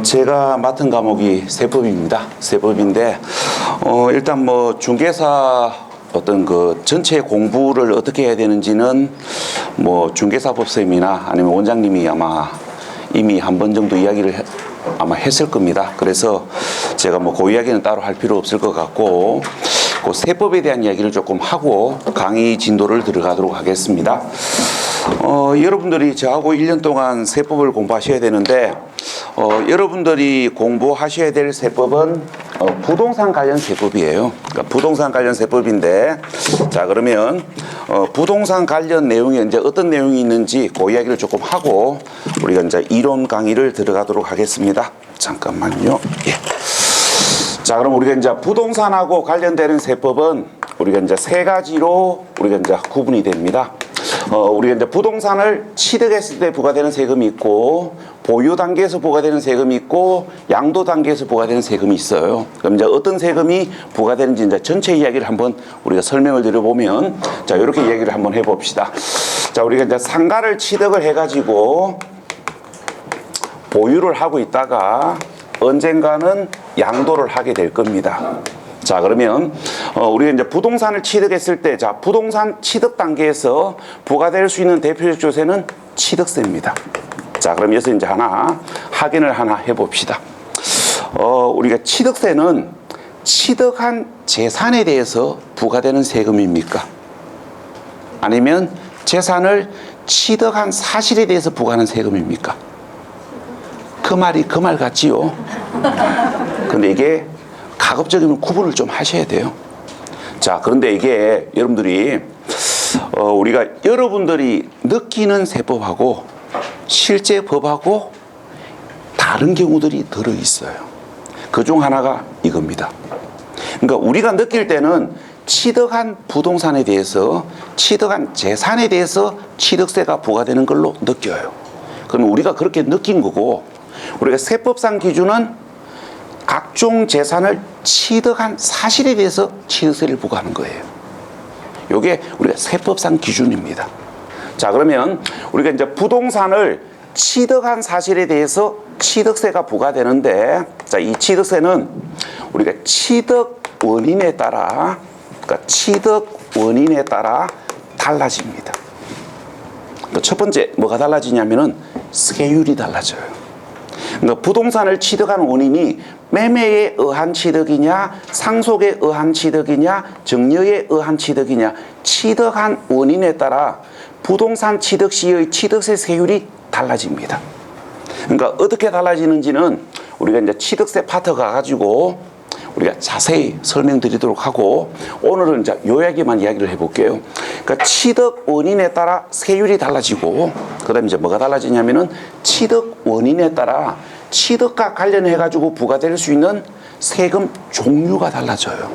제가 맡은 과목이 세법입니다. 세법인데 일단 뭐 중개사 어떤 그 전체 공부를 어떻게 해야 되는지는 뭐 중개사법 쌤이나 아니면 원장님이 아마 이미 한 번 정도 이야기를 아마 했을 겁니다. 그래서 제가 뭐 그 이야기는 따로 할 필요 없을 것 같고 그 세법에 대한 이야기를 조금 하고 강의 진도를 들어가도록 하겠습니다. 여러분들이 저하고 1년 동안 세법을 공부하셔야 되는데 여러분들이 공부하셔야 될 세법은 부동산 관련 세법이에요. 그러니까 부동산 관련 세법인데, 자 그러면 부동산 관련 내용이 이제 어떤 내용이 있는지 그 이야기를 조금 하고 우리가 이제 이론 강의를 들어가도록 하겠습니다. 잠깐만요. 예. 자 그럼 우리가 이제 부동산하고 관련되는 세법은 우리가 이제 세 가지로 우리가 이제 구분이 됩니다. 우리가 이제 부동산을 취득했을 때 부과되는 세금이 있고, 보유 단계에서 부과되는 세금이 있고, 양도 단계에서 부과되는 세금이 있어요. 그럼 이제 어떤 세금이 부과되는지 이제 전체 이야기를 한번 우리가 설명을 드려보면, 자 이렇게 이야기를 한번 해봅시다. 자 우리가 이제 상가를 취득을 해가지고 보유를 하고 있다가 언젠가는 양도를 하게 될 겁니다. 자 그러면 우리가 이제 부동산을 취득했을 때, 자 부동산 취득 단계에서 부과될 수 있는 대표적 조세는 취득세입니다. 자 그럼 여기서 이제 하나 확인을 하나 해봅시다. 우리가 취득세는 취득한 재산에 대해서 부과되는 세금입니까? 아니면 재산을 취득한 사실에 대해서 부과하는 세금입니까? 그 말이 그 말 같지요? 근데 이게 가급적이면 구분을 좀 하셔야 돼요. 자 그런데 이게 여러분들이 우리가 여러분들이 느끼는 세법하고 실제 법하고 다른 경우들이 들어 있어요. 그중 하나가 이겁니다. 그러니까 우리가 느낄 때는 취득한 부동산에 대해서, 취득한 재산에 대해서 취득세가 부과되는 걸로 느껴요. 그럼 우리가 그렇게 느낀 거고, 우리가 세법상 기준은 각종 재산을 취득한 사실에 대해서 취득세를 부과하는 거예요. 이게 우리가 세법상 기준입니다. 자 그러면 우리가 이제 부동산을 취득한 사실에 대해서 취득세가 부과되는데, 자 이 취득세는 우리가 취득 원인에 따라, 그러니까 취득 원인에 따라 달라집니다. 첫 번째 뭐가 달라지냐면은 세율이 달라져요. 그러니까 부동산을 취득한 원인이 매매에 의한 취득이냐, 상속에 의한 취득이냐, 증여에 의한 취득이냐, 취득한 원인에 따라 부동산 취득 시의 취득세 세율이 달라집니다. 그러니까 어떻게 달라지는지는 우리가 이제 취득세 파트 가가지고 우리가 자세히 설명드리도록 하고, 오늘은 이제 요약에만 이야기를 해볼게요. 그러니까 취득 원인에 따라 세율이 달라지고, 그 다음에 이제 뭐가 달라지냐면은 취득 원인에 따라 취득과 관련해가지고 부과될 수 있는 세금 종류가 달라져요.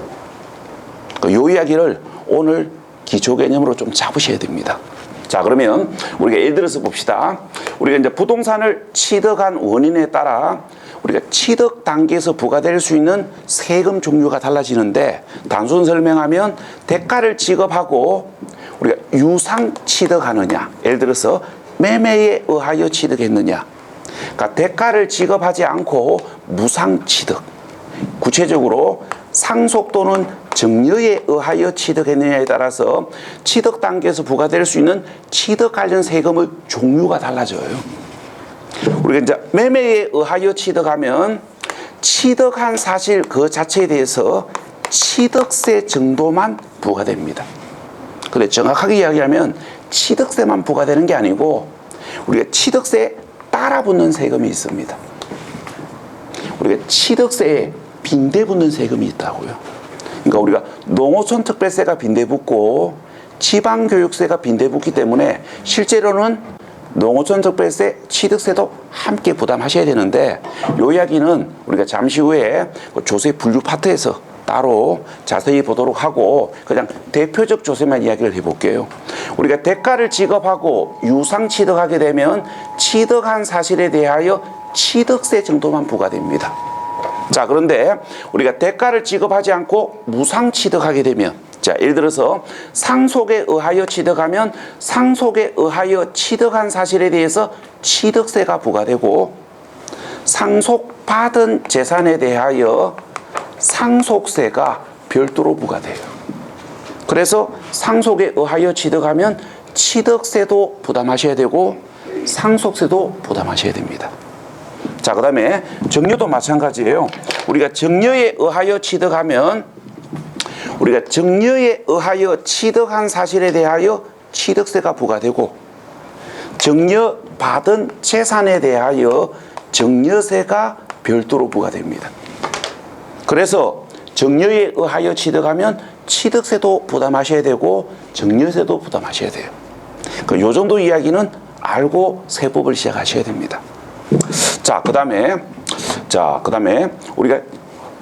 요 이야기를 오늘 기초 개념으로 좀 잡으셔야 됩니다. 자 그러면 우리가 예를 들어서 봅시다. 우리가 이제 부동산을 취득한 원인에 따라 우리가 취득 단계에서 부과될 수 있는 세금 종류가 달라지는데, 단순 설명하면 대가를 지급하고 우리가 유상 취득하느냐, 예를 들어서 매매에 의하여 취득했느냐, 그러니까 대가를 지급하지 않고 무상 취득, 구체적으로 상속 또는 증여에 의하여 취득했느냐에 따라서 취득 단계에서 부과될 수 있는 취득 관련 세금의 종류가 달라져요. 우리가 이제 매매에 의하여 취득하면 취득한 사실 그 자체에 대해서 취득세 정도만 부과됩니다. 근데 정확하게 이야기하면 취득세만 부과되는 게 아니고 우리가 취득세에 따라 붙는 세금이 있습니다. 우리가 취득세에 빈대 붙는 세금이 있다고요. 그러니까 우리가 농어촌 특별세가 빈대 붙고 지방교육세가 빈대 붙기 때문에 실제로는 농어촌 특별세, 취득세도 함께 부담하셔야 되는데, 요 이야기는 우리가 잠시 후에 조세 분류 파트에서 따로 자세히 보도록 하고 그냥 대표적 조세만 이야기를 해볼게요. 우리가 대가를 지급하고 유상 취득하게 되면 취득한 사실에 대하여 취득세 정도만 부과됩니다. 자 그런데 우리가 대가를 지급하지 않고 무상 취득하게 되면, 자 예를 들어서 상속에 의하여 취득하면 상속에 의하여 취득한 사실에 대해서 취득세가 부과되고, 상속받은 재산에 대하여 상속세가 별도로 부과돼요. 그래서 상속에 의하여 취득하면 취득세도 부담하셔야 되고 상속세도 부담하셔야 됩니다. 자, 그 다음에 증여도 마찬가지예요. 우리가 증여에 의하여 취득하면 우리가 증여에 의하여 취득한 사실에 대하여 취득세가 부과되고 증여받은 재산에 대하여 증여세가 별도로 부과됩니다. 그래서 증여에 의하여 취득하면 취득세도 부담하셔야 되고 증여세도 부담하셔야 돼요. 요 정도 이야기는 알고 세법을 시작하셔야 됩니다. 자, 그다음에 우리가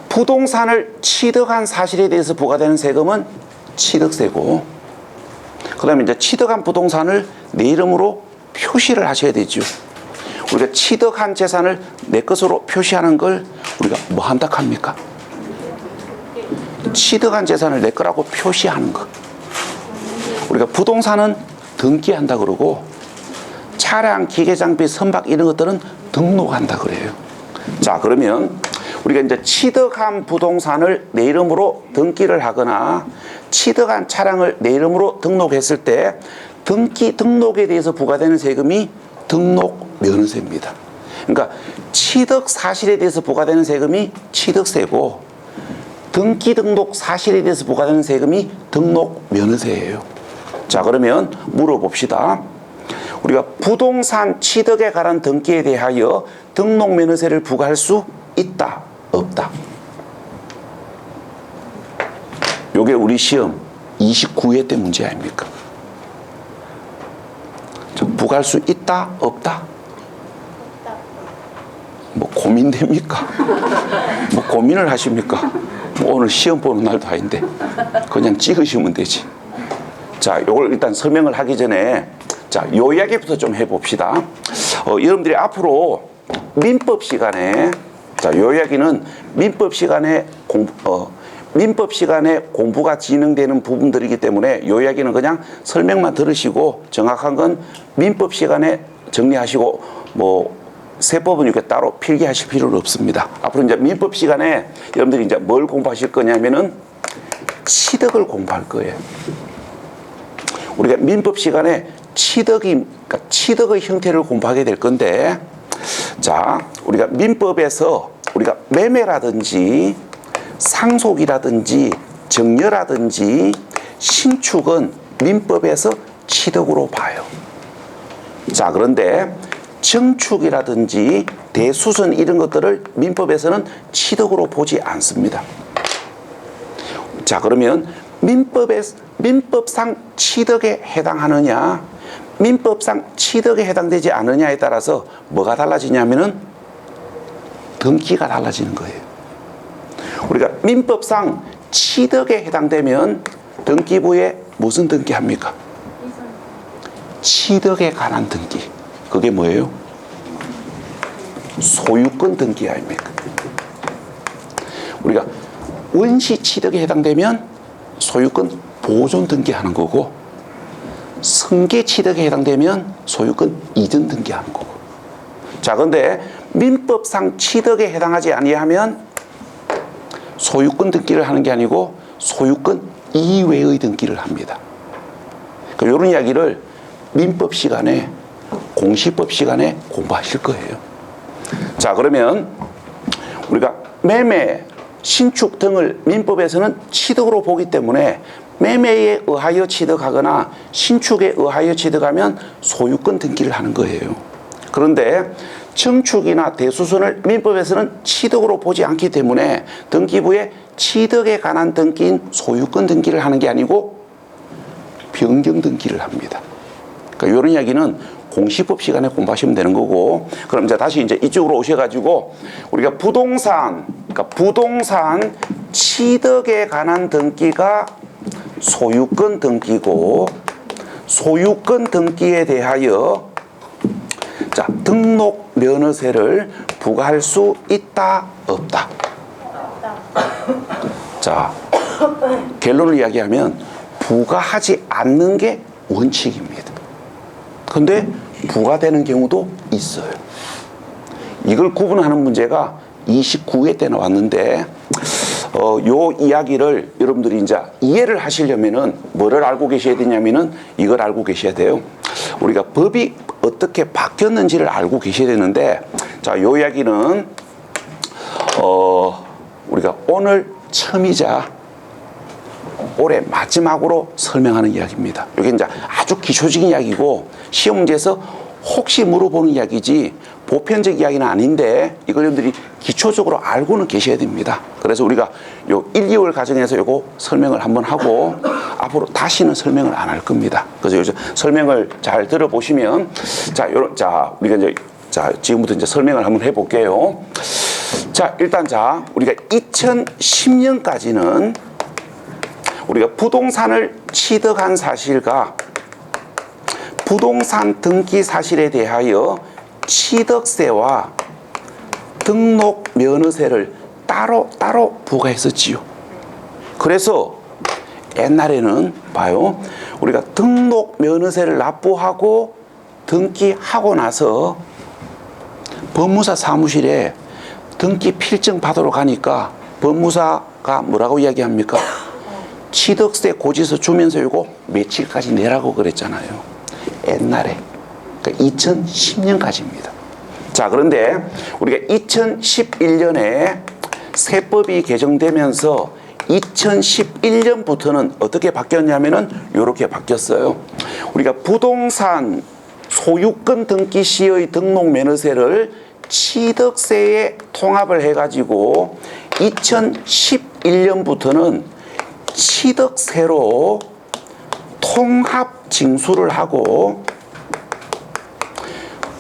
부동산을 취득한 사실에 대해서 부과되는 세금은 취득세고, 그다음에 이제 취득한 부동산을 내 이름으로 표시를 하셔야 되죠. 우리가 취득한 재산을 내 것으로 표시하는 걸 우리가 뭐 한다 합니까? 취득한 재산을 내 거라고 표시하는 것. 우리가 부동산은 등기한다 그러고 차량, 기계, 장비, 선박 이런 것들은 등록한다 그래요. 자, 그러면 우리가 이제 취득한 부동산을 내 이름으로 등기를 하거나 취득한 차량을 내 이름으로 등록했을 때 등록에 대해서 부과되는 세금이 등록면허세입니다. 그러니까 취득 사실에 대해서 부과되는 세금이 취득세고 등록 사실에 대해서 부과되는 세금이 등록면허세예요. 자, 그러면 물어봅시다. 우리가 부동산 취득에 관한 등기에 대하여 등록면허세를 부과할 수 있다, 없다? 요게 우리 시험 29회 때 문제 아닙니까? 부과할 수 있다, 없다? 뭐 고민됩니까? 뭐 고민을 하십니까? 뭐 오늘 시험 보는 날도 아닌데 그냥 찍으시면 되지. 자, 요걸 일단 설명을 하기 전에 자, 요 이야기부터 좀 해봅시다. 여러분들이 앞으로 민법 시간에 요 이야기는 민법 시간에 공부가 진행되는 부분들이기 때문에 요 이야기는 그냥 설명만 들으시고 정확한 건 민법 시간에 정리하시고 뭐 세법은 이렇게 따로 필기하실 필요는 없습니다. 앞으로 이제 민법 시간에 여러분들이 이제 뭘 공부하실 거냐면은 취득을 공부할 거예요. 우리가 민법 시간에 그러니까 취득의 형태를 공부하게 될 건데, 자, 우리가 민법에서 우리가 매매라든지 상속이라든지 증여라든지 신축은 민법에서 취득으로 봐요. 자, 그런데 증축이라든지 대수선 이런 것들을 민법에서는 취득으로 보지 않습니다. 자, 그러면 민법상 취득에 해당하느냐, 민법상 취득에 해당되지 않느냐에 따라서 뭐가 달라지냐면은 등기가 달라지는 거예요. 우리가 민법상 취득에 해당되면 등기부에 무슨 등기 합니까? 취득에 관한 등기. 그게 뭐예요? 소유권 등기 아닙니까? 우리가 원시 취득에 해당되면 소유권 보존 등기하는 거고, 승계 취득에 해당되면 소유권 이전 등기하는 거고. 자, 그런데 민법상 취득에 해당하지 아니하면 소유권 등기를 하는 게 아니고 소유권 이외의 등기를 합니다. 이런 이야기를 민법 시간에, 공시법 시간에 공부하실 거예요. 자, 그러면 우리가 매매, 신축 등을 민법에서는 취득으로 보기 때문에 매매에 의하여 취득하거나 신축에 의하여 취득하면 소유권 등기를 하는 거예요. 그런데 증축이나 대수선을 민법에서는 취득으로 보지 않기 때문에 등기부에 취득에 관한 등기인 소유권 등기를 하는 게 아니고 변경 등기를 합니다. 그러니까 이런 이야기는 공시법 시간에 공부하시면 되는 거고, 그럼 이제 다시 이제 이쪽으로 오셔가지고 우리가 부동산 취득에 관한 등기가 소유권 등기고, 소유권 등기에 대하여 자, 등록 면허세를 부과할 수 있다, 없다? 자, 결론을 이야기하면 부과하지 않는 게 원칙입니다. 근데 부과되는 경우도 있어요. 이걸 구분하는 문제가 29회 때 나왔는데 요 이야기를 여러분들이 이제 이해를 하시려면은 뭐를 알고 계셔야 되냐면은 이걸 알고 계셔야 돼요. 우리가 법이 어떻게 바뀌었는지를 알고 계셔야 되는데, 자, 요 이야기는 우리가 오늘 처음이자 올해 마지막으로 설명하는 이야기입니다. 이게 이제 아주 기초적인 이야기고 시험 문제에서 혹시 물어보는 이야기지 보편적 이야기는 아닌데 이걸 여러분들이 기초적으로 알고는 계셔야 됩니다. 그래서 우리가 요 1, 2월 과정에서 요거 설명을 한번 하고 앞으로 다시는 설명을 안 할 겁니다. 그래서 여기서 설명을 잘 들어보시면 자, 우리가 이제 지금부터 이제 설명을 한번 해볼게요. 자, 일단 우리가 2010년까지는 우리가 부동산을 취득한 사실과 부동산 등기 사실에 대하여 취득세와 등록 면허세를 따로 부과했었지요. 그래서 옛날에는 봐요, 우리가 등록 면허세를 납부하고 등기하고 나서 법무사 사무실에 등기 필증 받으러 가니까 법무사가 뭐라고 이야기합니까? 취득세 고지서 주면서 이거 며칠까지 내라고 그랬잖아요. 옛날에. 그러니까 2010년까지입니다. 자, 그런데 우리가 2011년에 세법이 개정되면서 2011년부터는 어떻게 바뀌었냐면은 이렇게 바뀌었어요. 우리가 부동산 소유권 등기 시의 등록 면허세를 취득세에 통합을 해가지고 2011년부터는 취득세로 통합 징수를 하고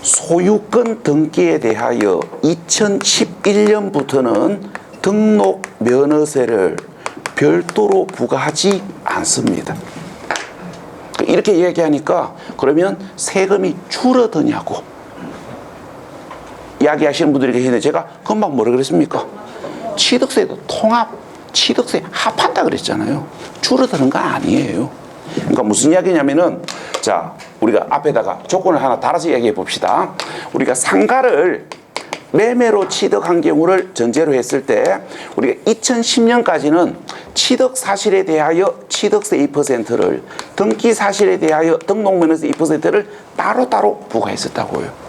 소유권 등기에 대하여 2011년부터는 등록 면허세를 별도로 부과하지 않습니다. 이렇게 이야기하니까 그러면 세금이 줄어드냐고 이야기하시는 분들이 계시는데 제가 금방 뭐라 그랬습니까? 취득세도 통합, 취득세 합한다 그랬잖아요. 줄어드는 건 아니에요. 그러니까 무슨 이야기냐면은 자, 우리가 앞에다가 조건을 하나 달아서 이야기해 봅시다. 우리가 상가를 매매로 취득한 경우를 전제로 했을 때 우리가 2010년까지는 취득 사실에 대하여 취득세 2%를 등기 사실에 대하여 등록면허세 2%를 따로따로 부과했었다고요.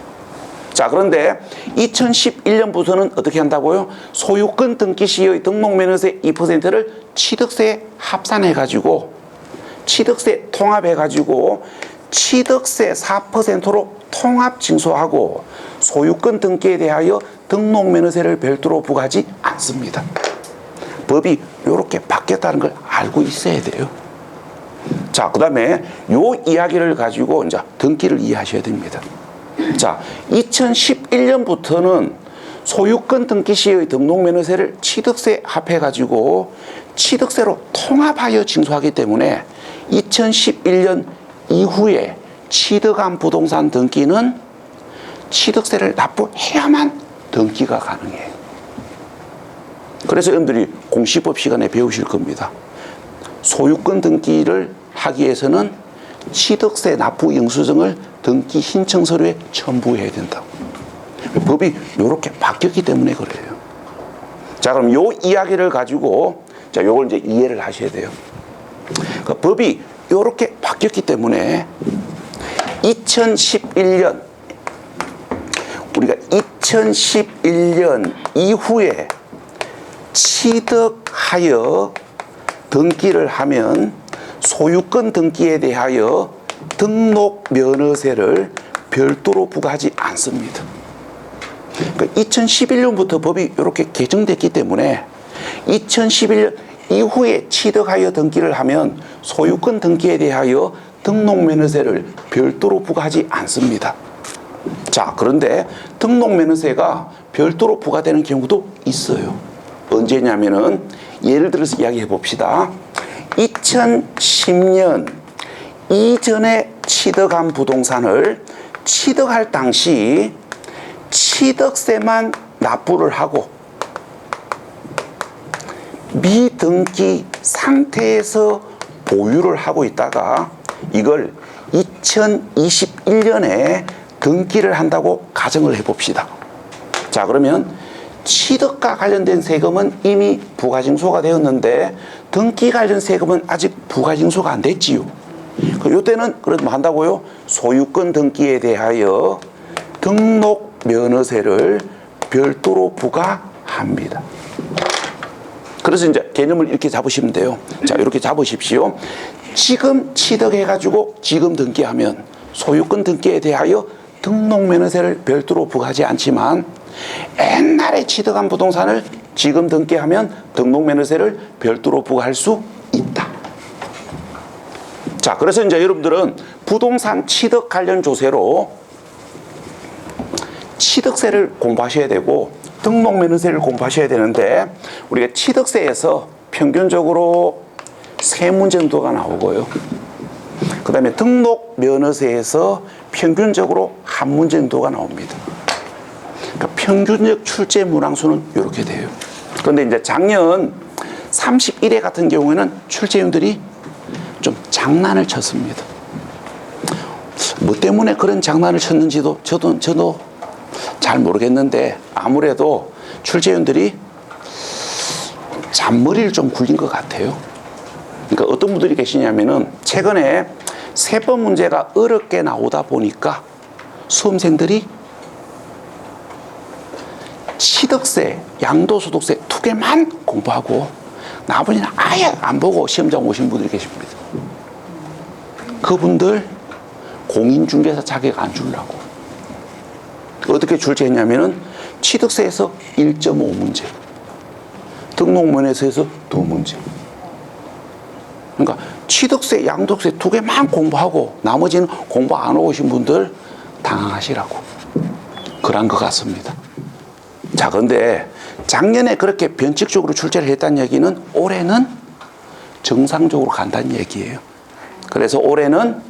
자, 그런데 2011년부터는 어떻게 한다고요? 소유권 등기 시의 등록면허세 2%를 취득세에 합산해가지고 취득세 통합해가지고 취득세 4%로 통합 징수하고 소유권 등기에 대하여 등록면허세를 별도로 부과하지 않습니다. 법이 이렇게 바뀌었다는 걸 알고 있어야 돼요. 자, 그 다음에 요 이야기를 가지고 이제 등기를 이해하셔야 됩니다. 자, 2011년부터는 소유권 등기 시의 등록면허세를 취득세 합해가지고 취득세로 통합하여 징수하기 때문에 2011년 이후에 취득한 부동산 등기는 취득세를 납부해야만 등기가 가능해요. 그래서 여러분들이 공시법 시간에 배우실 겁니다. 소유권 등기를 하기 위해서는 취득세 납부 영수증을 등기 신청 서류에 첨부해야 된다고. 법이 이렇게 바뀌었기 때문에 그래요. 자, 그럼 요 이야기를 가지고 자, 요걸 이제 이해를 하셔야 돼요. 그 법이 이렇게 바뀌었기 때문에 2011년 우리가 2011년 이후에 취득하여 등기를 하면 소유권 등기에 대하여 등록 면허세를 별도로 부과하지 않습니다. 그러니까 2011년부터 법이 이렇게 개정됐기 때문에 2011년 이후에 취득하여 등기를 하면 소유권 등기에 대하여 등록면허세를 별도로 부과하지 않습니다. 자, 그런데 등록면허세가 별도로 부과되는 경우도 있어요. 언제냐면은 예를 들어서 이야기해 봅시다. 2010년 이전에 취득한 부동산을 취득할 당시 취득세만 납부를 하고 미등기 상태에서 보유를 하고 있다가 이걸 2021년에 등기를 한다고 가정을 해봅시다. 자, 그러면 취득과 관련된 세금은 이미 부가징수가 되었는데 등기 관련 세금은 아직 부가징수가 안 됐지요. 이때는 그래도 뭐 한다고요? 소유권 등기에 대하여 등록 면허세를 별도로 부과합니다. 그래서 이제 개념을 이렇게 잡으시면 돼요. 자, 이렇게 잡으십시오. 지금 취득해가지고 지금 등기하면 소유권 등기에 대하여 등록면허세를 별도로 부과하지 않지만 옛날에 취득한 부동산을 지금 등기하면 등록면허세를 별도로 부과할 수 있다. 자, 그래서 이제 여러분들은 부동산 취득 관련 조세로 취득세를 공부하셔야 되고 등록면허세를 공부하셔야 되는데 우리가 취득세에서 평균적으로 3문제 정도가 나오고요. 그 다음에 등록면허세에서 평균적으로 1문제 정도가 나옵니다. 그러니까 평균적 출제 문항수는 이렇게 돼요. 그런데 이제 작년 31회 같은 경우에는 출제위원들이 좀 장난을 쳤습니다. 뭐 때문에 그런 장난을 쳤는지도 저도 잘 모르겠는데 아무래도 출제위원들이 잔머리를 좀 굴린 것 같아요. 그러니까 어떤 분들이 계시냐면은 최근에 세법 문제가 어렵게 나오다 보니까 수험생들이 취득세, 양도소득세 2개만 공부하고 나머지는 아예 안 보고 시험장 오신 분들이 계십니다. 그분들 공인중개사 자격 안 주려고 어떻게 출제했냐면은 취득세에서 1.5문제, 등록면허세에서 2문제. 그러니까 취득세, 양도세 2개만 공부하고 나머지는 공부 안 오신 분들 당황하시라고 그런 것 같습니다. 자, 그런데 작년에 그렇게 변칙적으로 출제를 했다는 얘기는 올해는 정상적으로 간다는 얘기예요. 그래서 올해는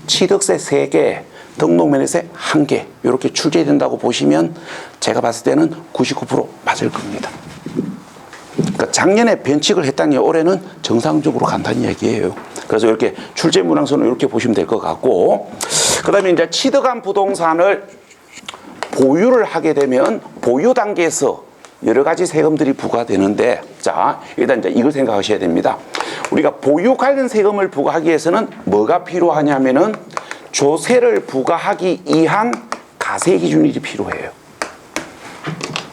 취득세 3개, 등록면허세 1개 이렇게 출제된다고 보시면 제가 봤을 때는 99% 맞을 겁니다. 그러니까 작년에 변칙을 했다니 올해는 정상적으로 간다는 얘기예요. 그래서 이렇게 출제 문항서는 이렇게 보시면 될 것 같고, 그 다음에 이제 취득한 부동산을 보유를 하게 되면 보유 단계에서 여러 가지 세금들이 부과되는데, 자, 일단 이제 이걸 생각하셔야 됩니다. 우리가 보유 관련 세금을 부과하기 위해서는 뭐가 필요하냐면은 조세를 부과하기 위한 가세 기준일이 필요해요.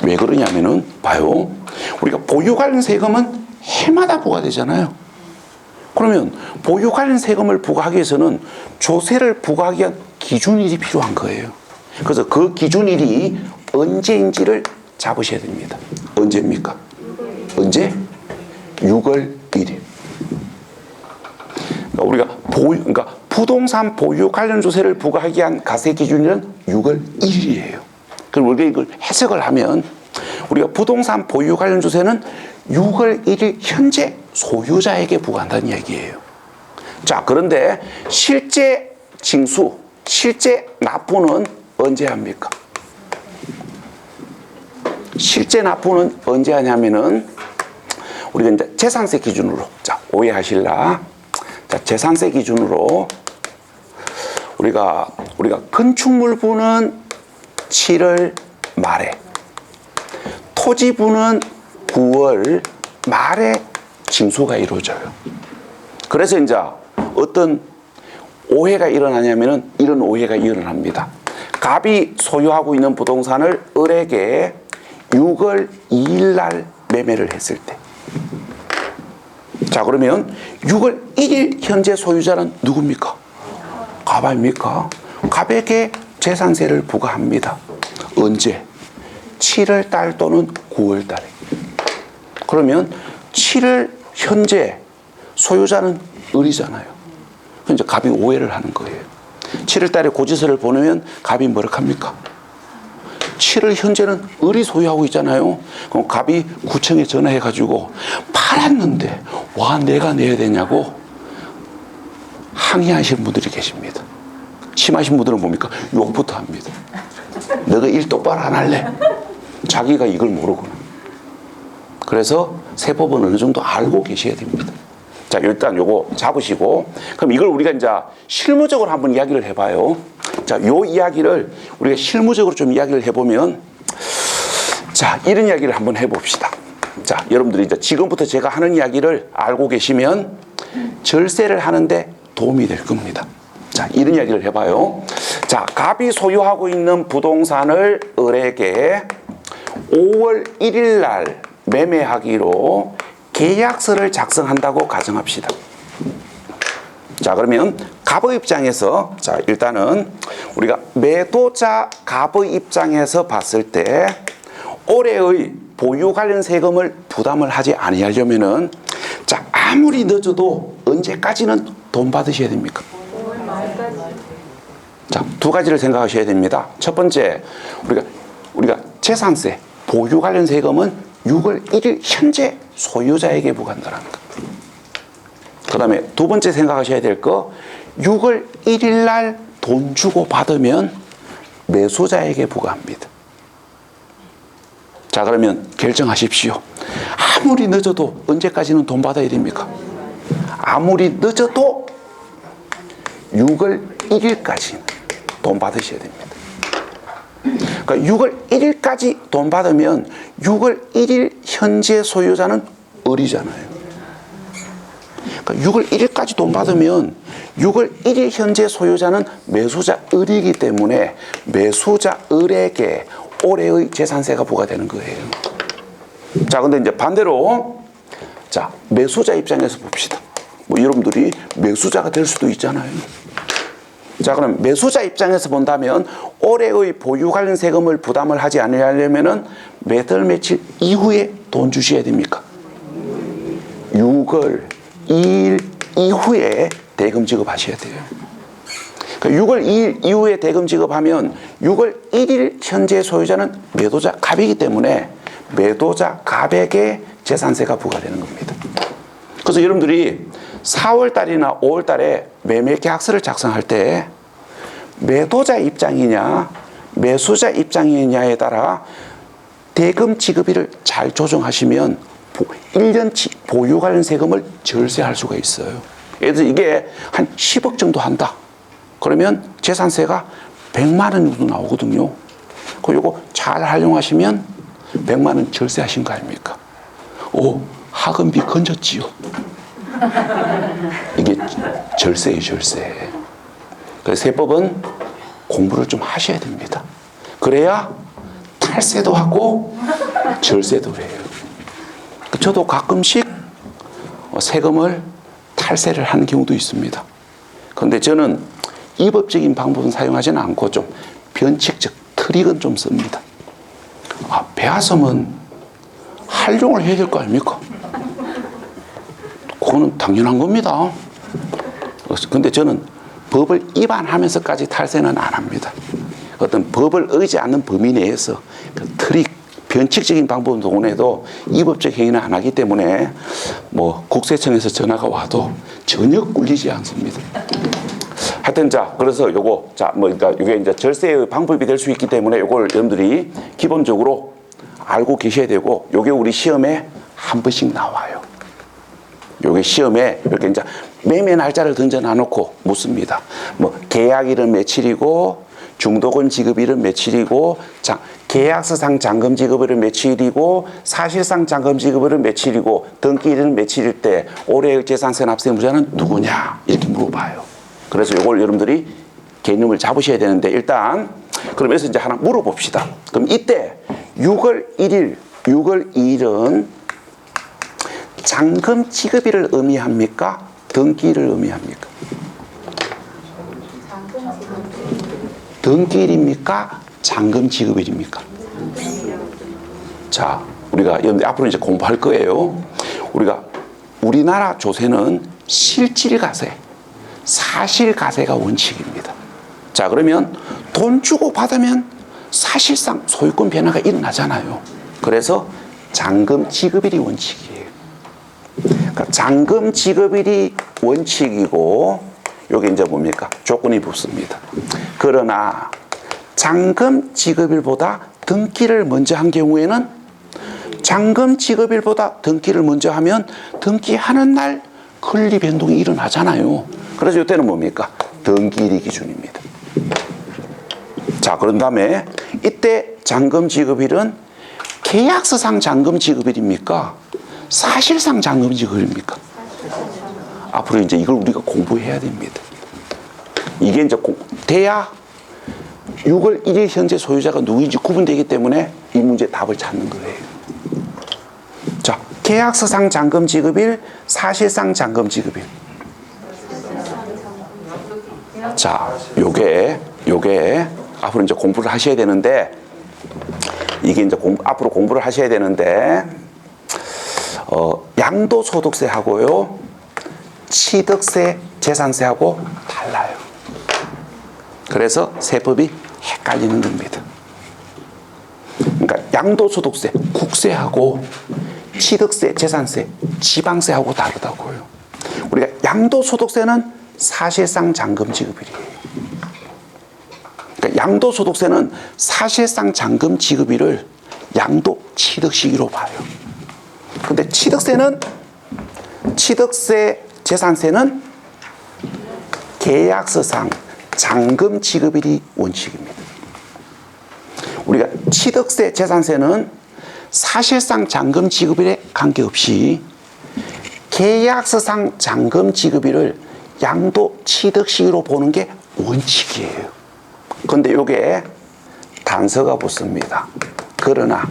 왜 그러냐면은 봐요. 우리가 보유 관련 세금은 해마다 부과되잖아요. 그러면 보유 관련 세금을 부과하기 위해서는 조세를 부과하기 위한 기준일이 필요한 거예요. 그래서 그 기준일이 언제인지를 잡으셔야 됩니다. 언제입니까? 언제? 6월 1일. 그러니까 우리가 부동산 보유 관련 조세를 부과하기 위한 가세 기준일은 6월 1일이에요. 그럼 우리가 이걸 해석을 하면 우리가 부동산 보유 관련 조세는 6월 1일 현재 소유자에게 부과한다는 얘기예요. 자, 그런데 실제 징수, 실제 납부는 언제 합니까? 실제 납부는 언제 하냐면은 우리가 이제 재산세 기준으로, 자, 오해하실라. 자, 재산세 기준으로 우리가 건축물부는 7월 말에, 토지부는 9월 말에 징수가 이루어져요. 그래서 이제 어떤 오해가 일어나냐면은 이런 오해가 일어납니다. 갑이 소유하고 있는 부동산을 을에게 6월 2일 날 매매를 했을 때, 자, 그러면 6월 1일 현재 소유자는 누굽니까? 갑 아닙니까? 갑에게 재산세를 부과합니다. 언제? 7월 달 또는 9월 달에. 그러면 7월 현재 소유자는 을이잖아요. 그러니까 갑이 오해를 하는 거예요. 7월 달에 고지서를 보내면 갑이 뭐라 합니까? 7월 현재는 을이 소유하고 있잖아요. 그럼 갑이 구청에 전화해가지고 팔았는데 와 내가 내야 되냐고 항의하시는 분들이 계십니다. 심하신 분들은 뭡니까? 욕부터 합니다. 너가 일 똑바로 안 할래? 자기가 이걸 모르구나. 그래서 세법은 어느 정도 알고 계셔야 됩니다. 자, 일단 요거 잡으시고, 그럼 이걸 우리가 이제 실무적으로 한번 이야기를 해봐요. 자, 요 이야기를 우리가 실무적으로 좀 이야기를 해보면, 자, 이런 이야기를 한번 해봅시다. 자, 여러분들이 이제 지금부터 제가 하는 이야기를 알고 계시면 절세를 하는데 도움이 될 겁니다. 자, 이런 이야기를 해봐요. 자, 갑이 소유하고 있는 부동산을 을에게 5월 1일 날 매매하기로 계약서를 작성한다고 가정합시다. 자, 그러면 갑의 입장에서, 자, 일단은 우리가 매도자 갑의 입장에서 봤을 때 올해의 보유 관련 세금을 부담을 하지 아니하려면은, 자, 아무리 늦어도 언제까지는 돈 받으셔야 됩니까? 자, 두 가지를 생각하셔야 됩니다. 첫 번째, 우리가 재산세, 보유 관련 세금은 6월 1일 현재 소유자에게 부과한다는 것. 그 다음에 두 번째 생각하셔야 될 거, 6월 1일 날 돈 주고 받으면 매수자에게 부과합니다. 자, 그러면 결정하십시오. 아무리 늦어도 언제까지는 돈 받아야 됩니까? 아무리 늦어도 6월 1일까지 돈 받으셔야 됩니다. 그러니까 6월 1일까지 돈 받으면 6월 1일 현재 소유자는 을이잖아요. 그러니까 6월 1일까지 돈 받으면 6월 1일 현재 소유자는 매수자 을이기 때문에 매수자 을에게 올해의 재산세가 부과되는 거예요. 자, 근데 이제 반대로, 자, 매수자 입장에서 봅시다. 뭐 여러분들이 매수자가 될 수도 있잖아요. 자, 그럼 매수자 입장에서 본다면 올해의 보유 관련 세금을 부담을 하지 않으려면은 몇 월 며칠 이후에 돈 주셔야 됩니까? 6월 2일 이후에 대금 지급하셔야 돼요. 그러니까 6월 2일 이후에 대금 지급하면 6월 1일 현재 소유자는 매도자 갑이기 때문에 매도자 갑에게 재산세가 부과되는 겁니다. 그래서 여러분들이 4월 달이나 5월 달에 매매 계약서를 작성할 때 매도자 입장이냐 매수자 입장이냐에 따라 대금 지급일을 잘 조정하시면 1년치 보유 관련 세금을 절세할 수가 있어요. 예를 들어 이게 한 10억 정도 한다. 그러면 재산세가 100만 원 정도 나오거든요. 그리고 잘 활용하시면 100만 원 절세하신 거 아닙니까? 오, 학원비 건졌지요. 이게 절세예요, 절세. 그래서 세법은 공부를 좀 하셔야 됩니다. 그래야 탈세도 하고 절세도 해요. 저도 가끔씩 세금을 탈세를 하는 경우도 있습니다. 그런데 저는 이법적인 방법은 사용하지는 않고 좀 변칙적 트릭은 좀 씁니다. 아, 배하성은 활용을 해야 될 거 아닙니까? 그거는 당연한 겁니다. 근데 저는 법을 위반하면서까지 탈세는 안 합니다. 어떤 법을 어기지 않는 범위 내에서 그 트릭, 변칙적인 방법은 동원해도 이법적 행위는 안 하기 때문에 뭐 국세청에서 전화가 와도 전혀 꿀리지 않습니다. 하여튼 자, 그래서 요거 자, 뭐 그러니까 이게 이제 절세의 방법이 될 수 있기 때문에 요걸 여러분들이 기본적으로 알고 계셔야 되고, 요게 우리 시험에 한 번씩 나와요. 요게 시험에 이렇게 이제 매매 날짜를 던져 놔놓고 묻습니다. 뭐 계약일은 며칠이고 중도금 지급일은 며칠이고 계약서상 잔금 지급일은 며칠이고 사실상 잔금 지급일은 며칠이고 등기일은 며칠일 때 올해의 재산세 납세무자는 누구냐 이렇게 물어봐요. 그래서 이걸 여러분들이 개념을 잡으셔야 되는데, 일단 그러면서 이제 하나 물어봅시다. 그럼 이때 6월 2일은 잔금 지급일을 의미합니까? 등기일을 의미합니까? 등기일입니까? 잔금 지급일입니까? 자, 우리가 앞으로 이제 공부할 거예요. 우리나라 조세는 실질과세, 사실과세가 원칙입니다. 자, 그러면 돈 주고 받으면 사실상 소유권 변화가 일어나잖아요. 그래서 잔금 지급일이 원칙이에요. 그러니까 잔금 지급일이 원칙이고, 여기 이제 뭡니까? 조건이 붙습니다. 그러나 잔금 지급일보다 등기를 먼저 한 경우에는, 잔금 지급일보다 등기를 먼저 하면 등기하는 날 권리 변동이 일어나잖아요. 그래서 이때는 뭡니까? 등기일이 기준입니다. 자, 그런 다음에 이때 잔금 지급일은 계약서상 잔금 지급일입니까? 사실상 잔금 지급일입니까? 앞으로 이제 이걸 우리가 공부해야 됩니다. 이게 이제 돼야 6월 1일 현재 소유자가 누구인지 구분되기 때문에 이 문제 답을 찾는 거예요. 자, 계약서상 잔금 지급일, 사실상 잔금 지급일. 자, 요게 앞으로 이제 공부를 하셔야 되는데, 이게 이제 앞으로 공부를 하셔야 되는데, 양도소득세하고요, 취득세, 재산세하고 달라요. 그래서 세법이 헷갈리는 겁니다. 그러니까 양도소득세, 국세하고 취득세, 재산세, 지방세하고 다르다고요. 우리가 양도소득세는 사실상 잔금 지급일이에요. 그러니까 양도소득세는 사실상 잔금 지급일을 양도 취득시기로 봐요. 근데 취득세, 재산세는 계약서상 잔금 지급일이 원칙입니다. 우리가 취득세, 재산세는 사실상 잔금 지급일에 관계없이 계약서상 잔금 지급일을 양도 취득 시기로 보는 게 원칙이에요. 그런데 이게 단서가 붙습니다. 그러나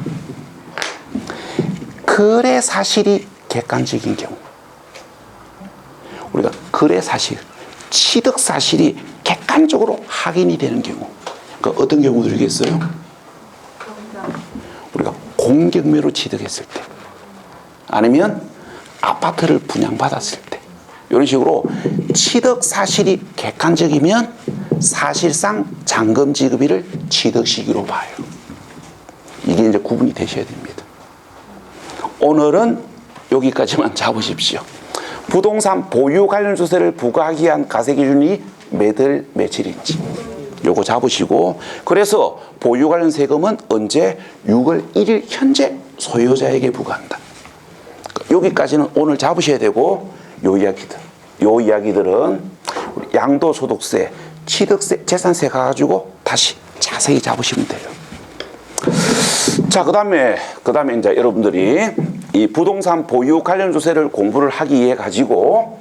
거래 사실이 객관적인 경우, 우리가 거래 사실, 취득 사실이 객관적으로 확인이 되는 경우, 그러니까 어떤 경우들이겠어요? 우리가 공경매로 취득했을 때, 아니면 아파트를 분양받았을 때, 이런 식으로 취득 사실이 객관적이면 사실상 잔금 지급일을 취득 시기로 봐요. 이게 이제 구분이 되셔야 됩니다. 오늘은 여기까지만 잡으십시오. 부동산 보유 관련 조세를 부과하기 위한 과세 기준이 매달 며칠인지 요거 잡으시고, 그래서 보유 관련 세금은 언제? 6월 1일 현재 소유자에게 부과한다. 여기까지는 오늘 잡으셔야 되고, 요 이야기들은 양도소득세, 취득세, 재산세 가가지고 다시 자세히 잡으시면 돼요. 자, 그 다음에 이제 여러분들이 이 부동산 보유 관련 조세를 공부를 하기 위해 가지고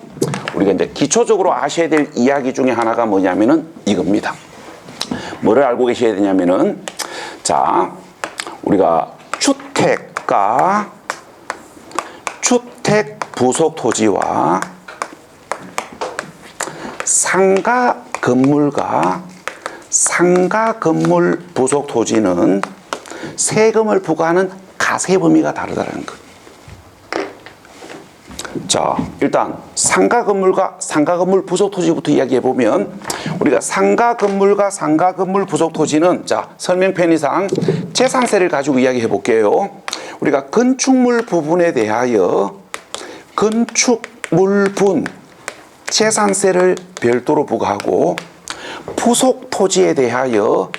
우리가 이제 기초적으로 아셔야 될 이야기 중에 하나가 뭐냐면은 이겁니다. 뭐를 알고 계셔야 되냐면은, 자, 우리가 주택과 주택 부속 토지와 상가 건물과 상가 건물 부속 토지는 세금을 부과하는 과세 범위가 다르다는 것. 자, 일단 상가 건물과 상가 건물 부속 토지부터 이야기해 보면, 우리가 상가 건물과 상가 건물 부속 토지는, 자, 설명 편의상 재산세를 가지고 이야기해 볼게요. 우리가 건축물 부분에 대하여 건축물분 재산세를 별도로 부과하고, 부속 토지에 대하여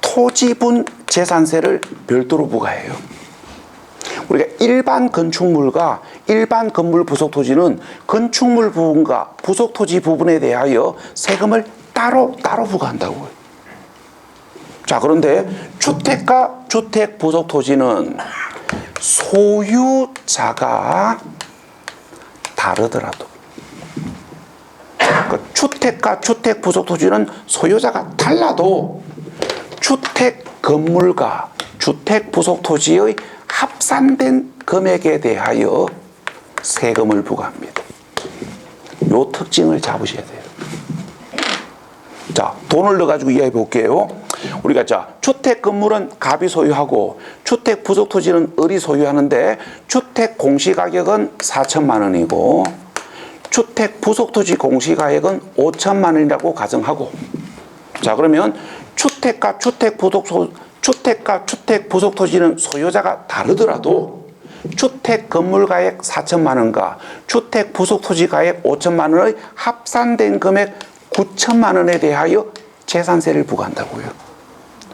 토지분 재산세를 별도로 부과해요. 우리가 일반 건축물과 일반 건물 부속 토지는 건축물 부분과 부속 토지 부분에 대하여 세금을 따로 부과한다고요. 자, 그런데 주택과 주택 부속 토지는 소유자가 다르더라도, 그러니까 주택과 주택 부속 토지는 소유자가 달라도 주택 건물과 주택 부속 토지의 합산된 금액에 대하여 세금을 부과합니다. 요 특징을 잡으셔야 돼요. 자, 돈을 넣어가지고 이해해 볼게요. 우리가, 자, 주택 건물은 갑이 소유하고 주택 부속 토지는 을이 소유하는데, 주택 공시가격은 4천만 원이고 주택 부속 토지 공시가격은 5천만 원이라고 가정하고, 자, 그러면 주택과 주택 부속 토지는 소유자가 다르더라도 주택 건물 가액 4천만 원과 주택 부속 토지 가액 5천만 원의 합산된 금액 9천만 원에 대하여 재산세를 부과한다고요.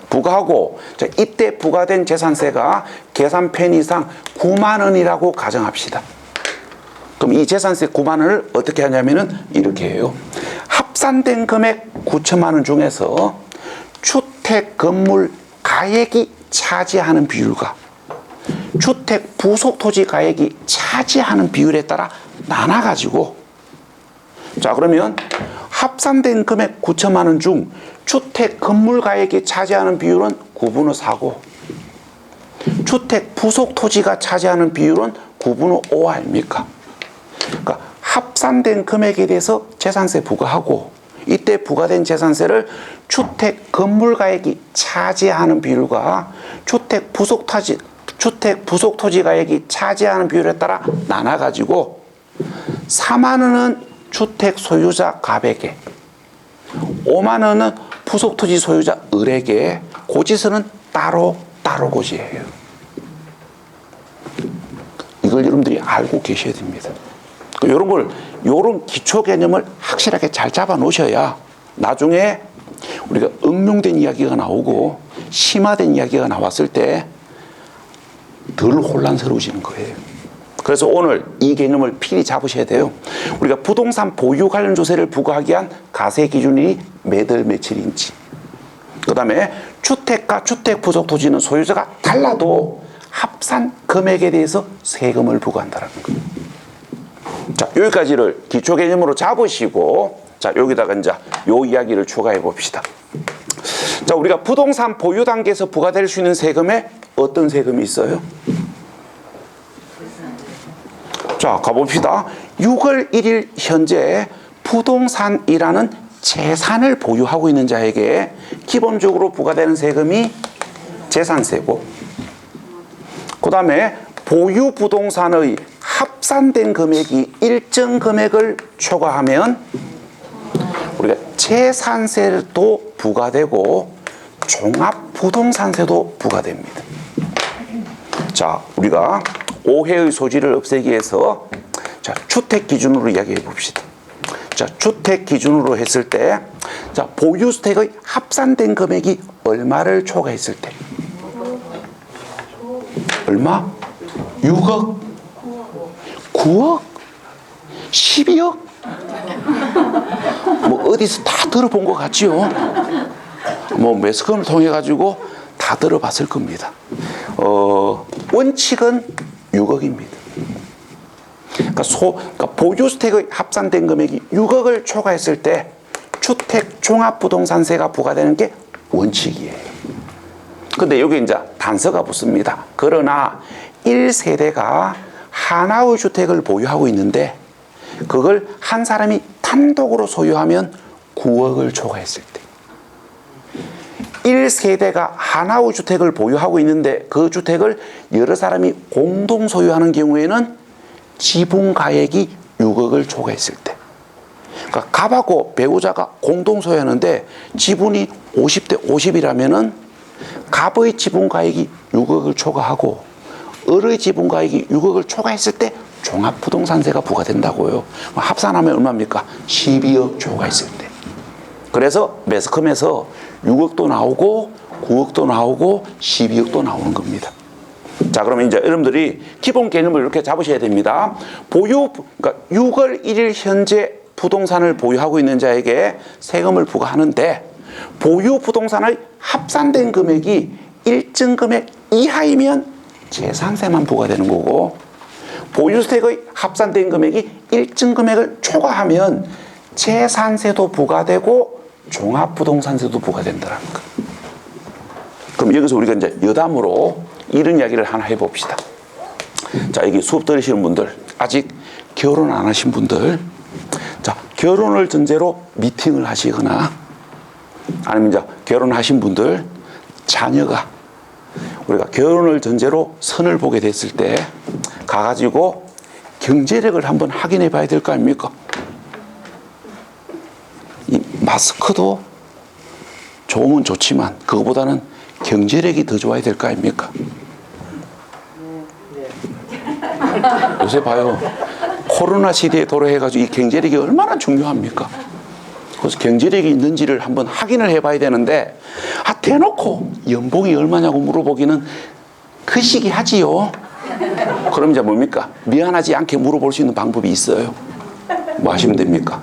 부과하고, 자, 이때 부과된 재산세가 계산 편의상 9만 원이라고 가정합시다. 그럼 이 재산세 9만 원을 어떻게 하냐면은 이렇게 해요. 합산된 금액 9천만 원 중에서 주택 건물 가액이 차지하는 비율과 주택 부속 토지 가액이 차지하는 비율에 따라 나눠가지고, 자 그러면 합산된 금액 9천만 원 중 주택 건물 가액이 차지하는 비율은 9분의 4고 주택 부속 토지가 차지하는 비율은 9분의 5 아닙니까? 그러니까 합산된 금액에 대해서 재산세 부과하고, 이때 부과된 재산세를 주택 건물 가액이 차지하는 비율과 주택 부속 토지 가액이 차지하는 비율에 따라 나눠가지고 4만 원은 주택 소유자 갑에게, 5만 원은 부속 토지 소유자 을에게 고지서는 따로 고지해요. 이걸 여러분들이 알고 계셔야 됩니다. 이런 기초 개념을 확실하게 잘 잡아 놓으셔야 나중에 우리가 응용된 이야기가 나오고 심화된 이야기가 나왔을 때 덜 혼란스러워지는 거예요. 그래서 오늘 이 개념을 필히 잡으셔야 돼요. 우리가 부동산 보유 관련 조세를 부과하기 위한 가세 기준이 매달 며칠인지, 그 다음에 주택과 주택 부속 토지는 소유자가 달라도 합산 금액에 대해서 세금을 부과한다는 거예요. 자, 여기까지를 기초 개념으로 잡으시고, 자, 여기다가 이제 요 이야기를 추가해 봅시다. 자, 우리가 부동산 보유 단계에서 부과될 수 있는 세금에 어떤 세금이 있어요? 자, 가봅시다. 6월 1일 현재 부동산이라는 재산을 보유하고 있는 자에게 기본적으로 부과되는 세금이 재산세고, 그 다음에 보유 부동산의 합산된 금액이 일정 금액을 초과하면 우리가 재산세도 부과되고 종합부동산세도 부과됩니다. 자, 우리가 오해의 소지를 없애기 위해서 자, 주택 기준으로 이야기해 봅시다. 자, 주택 기준으로 했을 때, 자, 보유주택의 합산된 금액이 얼마를 초과했을 때? 얼마? 6억? 9억? 12억? 뭐 어디서 다 들어본 것 같지요? 뭐 매스컴을 통해 가지고 다 들어봤을 겁니다. 원칙은 6억입니다. 그러니까 보유주택의 합산된 금액이 6억을 초과했을 때 주택 종합부동산세가 부과되는 게 원칙이에요. 근데 여기 이제 단서가 붙습니다. 그러나 1세대가 하나의 주택을 보유하고 있는데 그걸 한 사람이 단독으로 소유하면 9억을 초과했을 때, 1세대가 하나의 주택을 보유하고 있는데 그 주택을 여러 사람이 공동 소유하는 경우에는 지분가액이 6억을 초과했을 때, 그러니까 갑하고 배우자가 공동 소유하는데 지분이 50대 50이라면은 갑의 지분가액이 6억을 초과하고 을의 지분가액이 6억을 초과했을 때 종합부동산세가 부과된다고요. 합산하면 얼마입니까? 12억 초과했을 때. 그래서 매스컴에서 6억도 나오고 9억도 나오고 12억도 나오는 겁니다. 자, 그러면 이제 여러분들이 기본 개념을 이렇게 잡으셔야 됩니다. 그러니까 6월 1일 현재 부동산을 보유하고 있는 자에게 세금을 부과하는데 보유 부동산의 합산된 금액이 일정 금액 이하이면 재산세만 부과되는 거고, 보유주택의 합산된 금액이 일정 금액을 초과하면 재산세도 부과되고 종합부동산세도 부과된다는 거. 그럼 여기서 우리가 이제 여담으로 이런 이야기를 하나 해봅시다. 자, 여기 수업 들으시는 분들, 아직 결혼 안 하신 분들, 자, 결혼을 전제로 미팅을 하시거나 아니면 이제 결혼하신 분들, 자녀가 우리가 결혼을 전제로 선을 보게 됐을 때 가가지고 경제력을 한번 확인해 봐야 될 거 아닙니까? 이 마스크도 좋으면 좋지만 그거보다는 경제력이 더 좋아야 될 거 아닙니까? 요새 봐요. 코로나 시대에 도래해가지고 이 경제력이 얼마나 중요합니까? 그래서 경제력이 있는지를 한번 확인을 해봐야 되는데, 대놓고 연봉이 얼마냐고 물어보기는 거시기 하지요. 그럼 이제 뭡니까? 미안하지 않게 물어볼 수 있는 방법이 있어요. 뭐 하시면 됩니까?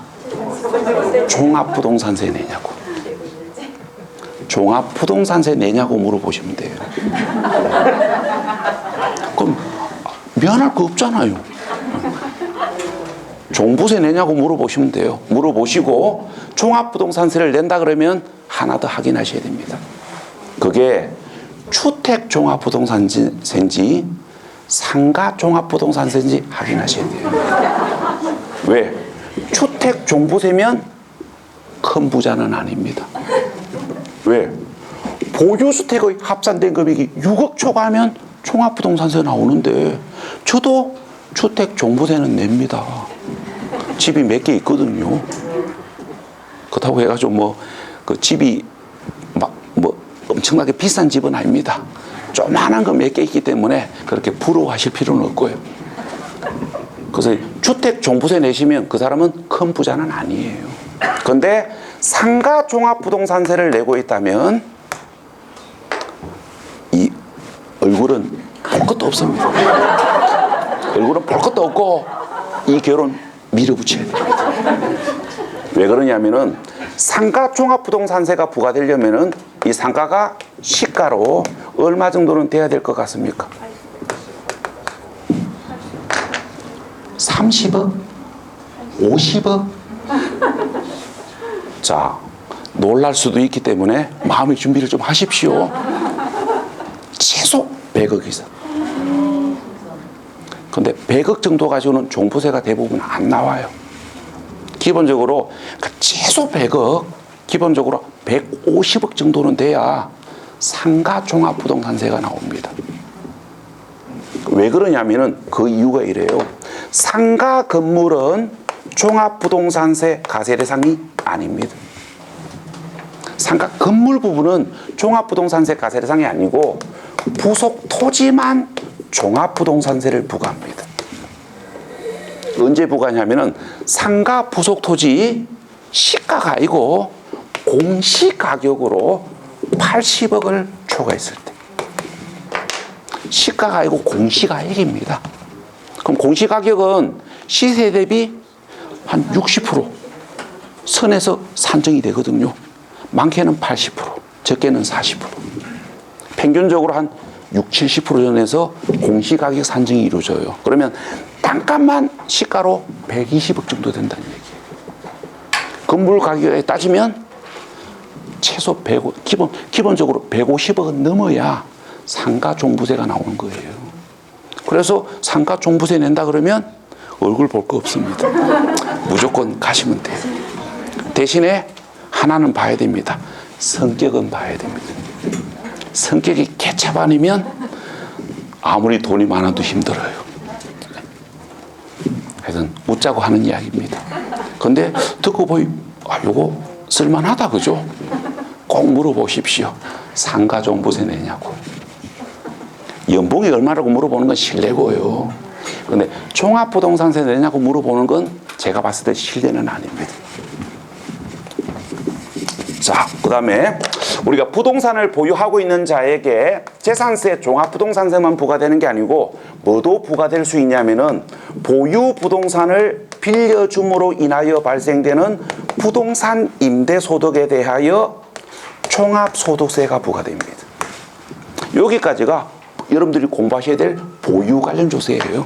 종합부동산세 내냐고. 종합부동산세 내냐고 물어보시면 돼요. 그럼 미안할 거 없잖아요. 종부세 내냐고 물어보시면 돼요. 물어보시고 종합부동산세를 낸다 그러면 하나 더 확인하셔야 됩니다. 그게 주택종합부동산세인지 상가종합부동산세인지 확인하셔야 돼요. 왜? 주택종부세면 큰 부자는 아닙니다. 왜? 보유주택의 합산된 금액이 6억 초과하면 종합부동산세 나오는데 저도 주택종부세는 냅니다. 집이 몇 개 있거든요. 그렇다고 해가지고 그 집이 엄청나게 비싼 집은 아닙니다. 조그만한 거 몇 개 있기 때문에 그렇게 부러워하실 필요는 없고요. 그래서 주택 종부세 내시면 그 사람은 큰 부자는 아니에요. 그런데 상가 종합부동산세를 내고 있다면 이 얼굴은 볼 것도 없습니다. 얼굴은 볼 것도 없고 이 결혼 밀어붙여야 됩니다. 왜 그러냐면은 상가 종합부동산세가 부과되려면은 이 상가가 시가로 얼마 정도는 돼야 될 것 같습니까? 30억? 50억? 자, 놀랄 수도 있기 때문에 마음의 준비를 좀 하십시오. 최소 100억 이상. 근데 100억 정도 가지고는 종부세가 대부분 안 나와요. 기본적으로 최소 100억, 기본적으로 150억 정도는 돼야 상가 종합부동산세가 나옵니다. 왜 그러냐면은 그 이유가 이래요. 상가 건물은 종합부동산세 과세 대상이 아닙니다. 상가 건물 부분은 종합부동산세 과세 대상이 아니고 부속 토지만 종합부동산세를 부과합니다. 언제 부과하냐면은 상가 부속 토지 시가가 아니고 공시가격으로 80억을 초과했을 때, 시가가 아니고 공시가액입니다. 그럼 공시가격은 시세 대비 한 60% 선에서 산정이 되거든요. 많게는 80%, 적게는 40%. 평균적으로 한 60, 70% 전에서 공시가격 산정이 이루어져요. 그러면 땅값만 시가로 120억 정도 된다는 얘기예요. 건물 가격에 따지면 최소 100억, 기본적으로 150억은 넘어야 상가 종부세가 나오는 거예요. 그래서 상가 종부세 낸다 그러면 얼굴 볼 거 없습니다. 무조건 가시면 돼요. 대신에 하나는 봐야 됩니다. 성격은 봐야 됩니다. 성격이 개차반이면 아무리 돈이 많아도 힘들어요. 하여튼 웃자고 하는 이야기입니다. 근데 듣고 보니 요거 쓸만하다 그죠? 꼭 물어보십시오. 상가 종부세 내냐고. 연봉이 얼마라고 물어보는 건 실례고요. 근데 종합부동산세 내냐고 물어보는 건 제가 봤을 때 실례는 아닙니다. 자, 그 다음에 우리가 부동산을 보유하고 있는 자에게 재산세, 종합부동산세만 부과되는 게 아니고 뭐도 부과될 수 있냐면은 보유 부동산을 빌려줌으로 인하여 발생되는 부동산 임대소득에 대하여 종합소득세가 부과됩니다. 여기까지가 여러분들이 공부하셔야 될 보유 관련 조세예요.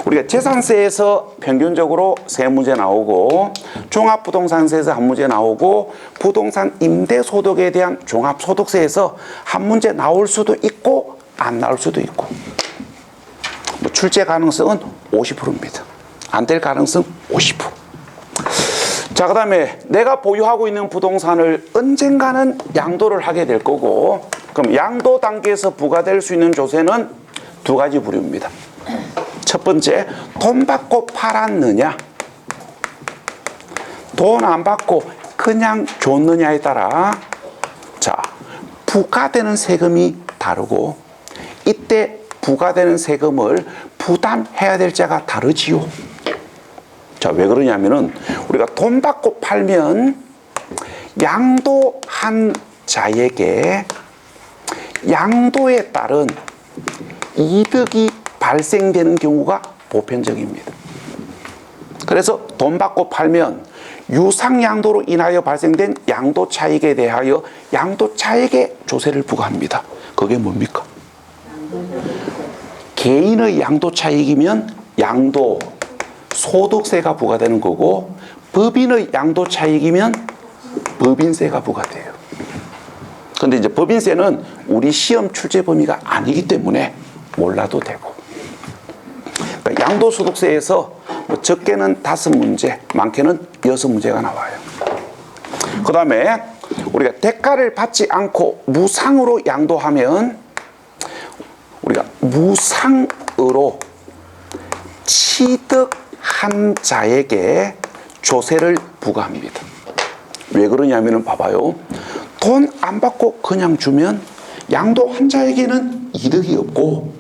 우리가 재산세에서 평균적으로 3문제 나오고 종합부동산세에서 1문제 나오고 부동산 임대소득에 대한 종합소득세에서 1문제 나올 수도 있고 안 나올 수도 있고 출제 가능성은 50%입니다. 안 될 가능성 50%. 자, 그 다음에 내가 보유하고 있는 부동산을 언젠가는 양도를 하게 될 거고 그럼 양도 단계에서 부과될 수 있는 조세는 두 가지 부류입니다. 첫 번째, 돈 받고 팔았느냐, 돈 안 받고 그냥 줬느냐에 따라 자 부과되는 세금이 다르고 이때 부과되는 세금을 부담해야 될 자가 다르지요. 자, 왜 그러냐면은 우리가 돈 받고 팔면 양도한 자에게 양도에 따른 이득이 발생되는 경우가 보편적입니다. 그래서 돈 받고 팔면 유상양도로 인하여 발생된 양도 차익에 대하여 양도 차익의 조세를 부과합니다. 그게 뭡니까? 개인의 양도 차익이면 양도 소득세가 부과되는 거고, 법인의 양도 차익이면 법인세가 부과돼요. 근데 이제 법인세는 우리 시험 출제 범위가 아니기 때문에 몰라도 되고, 그러니까 양도소득세에서 적게는 5문제, 많게는 6문제가 나와요. 그 다음에 우리가 대가를 받지 않고 무상으로 양도하면 우리가 무상으로 취득한 자에게 조세를 부과합니다. 왜 그러냐면 봐봐요. 돈 안 받고 그냥 주면 양도한 자에게는 이득이 없고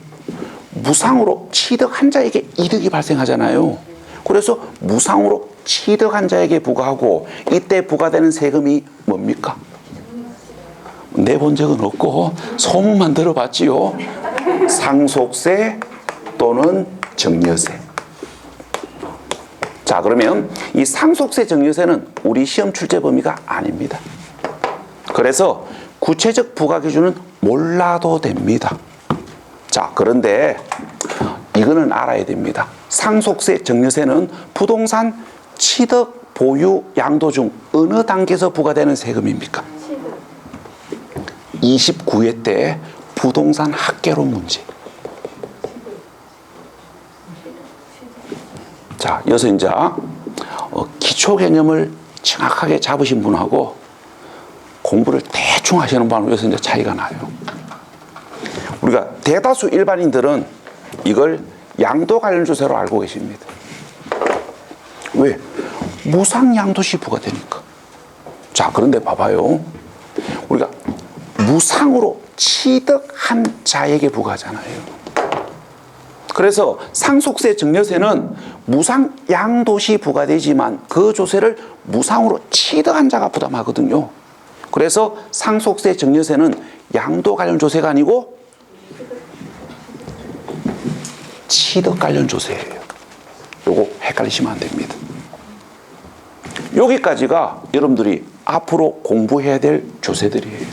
무상으로 취득한 자에게 이득이 발생하잖아요. 그래서 무상으로 취득한 자에게 부과하고, 이때 부과되는 세금이 뭡니까? 내본 적은 없고 소문만 들어봤지요. 상속세 또는 증여세. 자, 그러면 이 상속세 증여세는 우리 시험 출제 범위가 아닙니다. 그래서 구체적 부과 기준은 몰라도 됩니다. 자, 그런데 이거는 알아야 됩니다. 상속세 증여세는 부동산 취득, 보유, 양도 중 어느 단계에서 부과되는 세금입니까? 29회 때 부동산 학개론 문제. 자, 여기서 이제 기초 개념을 정확하게 잡으신 분하고 공부를 대충 하시는 분하고 여기서 이제 차이가 나요. 우리가 대다수 일반인들은 이걸 양도 관련 조세로 알고 계십니다. 왜? 무상양도시 부과되니까. 자, 그런데 봐봐요. 우리가 무상으로 취득한 자에게 부과하잖아요. 그래서 상속세 증여세는 무상양도시 부과되지만 그 조세를 무상으로 취득한 자가 부담하거든요. 그래서 상속세 증여세는 양도 관련 조세가 아니고 취득 관련 조세예요. 요거 헷갈리시면 안 됩니다. 여기까지가 여러분들이 앞으로 공부해야 될 조세들이에요.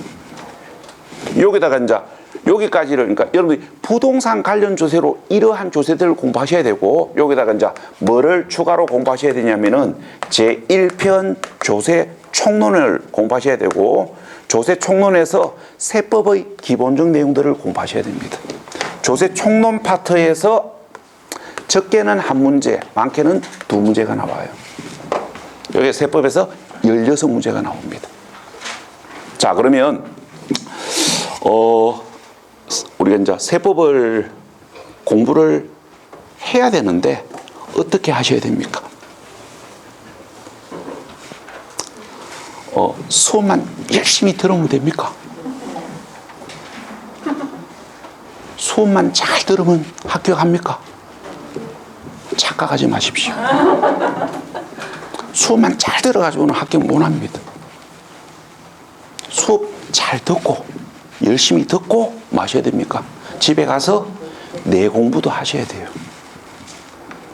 여기다가 이제 여기까지를, 그러니까 여러분들이 부동산 관련 조세로 이러한 조세들을 공부하셔야 되고, 여기다가 이제 뭐를 추가로 공부하셔야 되냐면은 제1편 조세 총론을 공부하셔야 되고, 조세 총론에서 세법의 기본적 내용들을 공부하셔야 됩니다. 조세 총론 파트에서 적게는 1문제, 많게는 2문제가 나와요. 여기 세법에서 16문제가 나옵니다. 자, 그러면 우리가 이제 세법을 공부를 해야 되는데 어떻게 하셔야 됩니까? 수업만 열심히 들으면 됩니까? 수업만 잘 들으면 합격합니까? 착각하지 마십시오. 수업만 잘 들어가지고는 합격 못합니다. 수업 잘 듣고 열심히 듣고 마셔야 됩니까? 집에 가서 내 공부도 하셔야 돼요.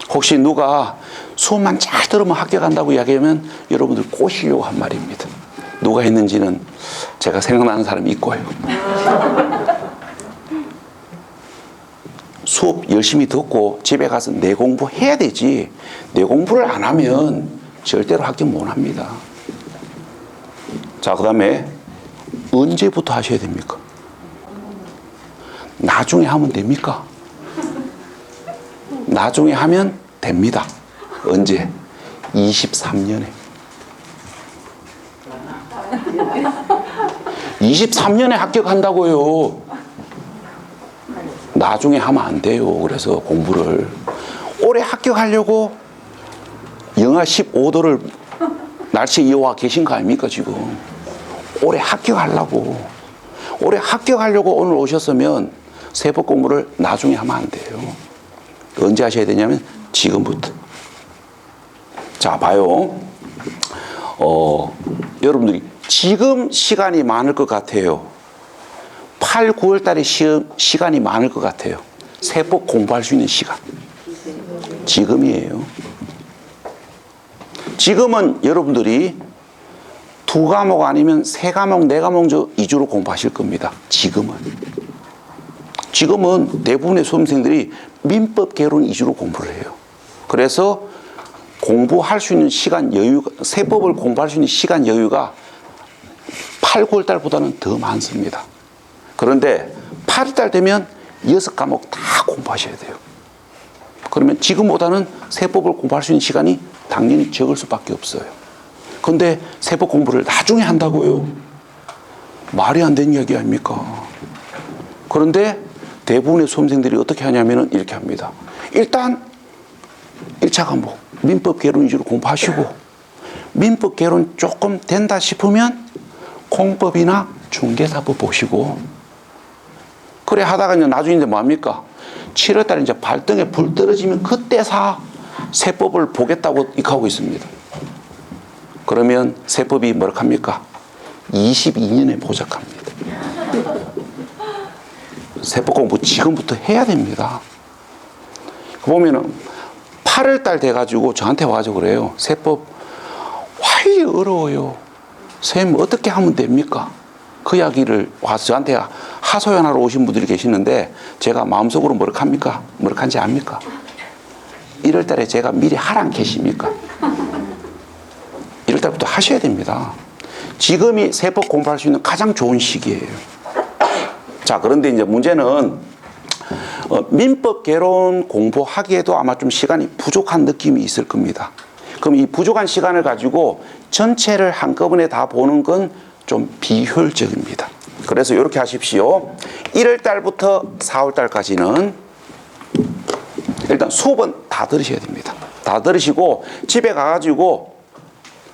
혹시 누가 수업만 잘 들으면 합격한다고 이야기하면 여러분들 꼬시려고 한 말입니다. 누가 했는지는 제가 생각나는 사람이 있고요. 수업 열심히 듣고 집에 가서 내 공부해야 되지, 내 공부를 안 하면 절대로 합격 못 합니다. 자, 그 다음에 언제부터 하셔야 됩니까? 나중에 하면 됩니까? 나중에 하면 됩니다. 언제? 23년에. 23년에 합격한다고요. 나중에 하면 안 돼요. 그래서 공부를 올해 합격하려고 영하 15도를 날씨에 이어와 계신 거 아닙니까 지금? 올해 합격하려고, 올해 합격하려고 오늘 오셨으면 세법 공부를 나중에 하면 안 돼요. 언제 하셔야 되냐면 지금부터. 자, 봐요. 여러분들이 지금 시간이 많을 것 같아요. 8, 9월 달에 시간이 많을 것 같아요. 세법 공부할 수 있는 시간. 지금이에요. 지금은 여러분들이 2과목 아니면 3과목, 4과목 위주로 공부하실 겁니다. 지금은 대부분의 수험생들이 민법 개론 위주로 공부를 해요. 그래서 공부할 수 있는 시간 여유가, 세법을 공부할 수 있는 시간 여유가 8, 9월 달보다는 더 많습니다. 그런데 8월 달 되면 6과목 다 공부하셔야 돼요. 그러면 지금보다는 세법을 공부할 수 있는 시간이 당연히 적을 수밖에 없어요. 그런데 세법 공부를 나중에 한다고요? 말이 안 되는 이야기 아닙니까? 그런데 대부분의 수험생들이 어떻게 하냐면 이렇게 합니다. 일단 1차 과목 민법 개론 위주로 공부하시고 민법 개론 조금 된다 싶으면 공법이나 중개사법 보시고 그래 하다가 이제 나중에 이제 뭐합니까? 7월달에 이제 발등에 불 떨어지면 그때사 세법을 보겠다고 이렇게 하고 있습니다. 그러면 세법이 뭐라 합니까? 22년에 보작합니다. 세법 공부 지금부터 해야 됩니다. 보면은 8월달 돼가지고 저한테 와가지고 그래요. 세법 왜 어려워요? 선생님 어떻게 하면 됩니까? 그 이야기를 와서 저한테 하소연하러 오신 분들이 계시는데 제가 마음속으로 뭐라 합니까? 뭐라 한지 압니까? 1월달에 제가 미리 하란 계십니까? 1월달부터 하셔야 됩니다. 지금이 세법 공부할 수 있는 가장 좋은 시기예요. 자, 그런데 이제 문제는 민법 개론 공부하기에도 아마 좀 시간이 부족한 느낌이 있을 겁니다. 그럼 이 부족한 시간을 가지고 전체를 한꺼번에 다 보는 건 좀 비효율적입니다. 그래서 이렇게 하십시오. 1월 달부터 4월 달까지는 일단 수업은 다 들으셔야 됩니다. 다 들으시고 집에 가가지고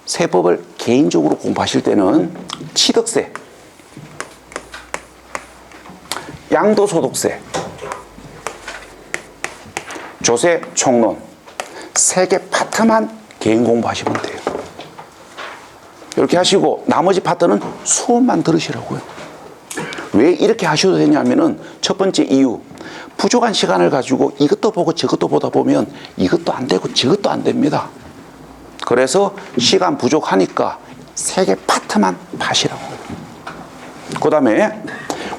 세법을 개인적으로 공부하실 때는 취득세, 양도소득세, 조세, 총론 3개 파트만 개인 공부하시면 돼요. 이렇게 하시고 나머지 파트는 수업만 들으시라고요. 왜 이렇게 하셔도 되냐면은 첫 번째 이유, 부족한 시간을 가지고 이것도 보고 저것도 보다 보면 이것도 안 되고 저것도 안 됩니다. 그래서 시간 부족하니까 3개 파트만 파시라고. 그 다음에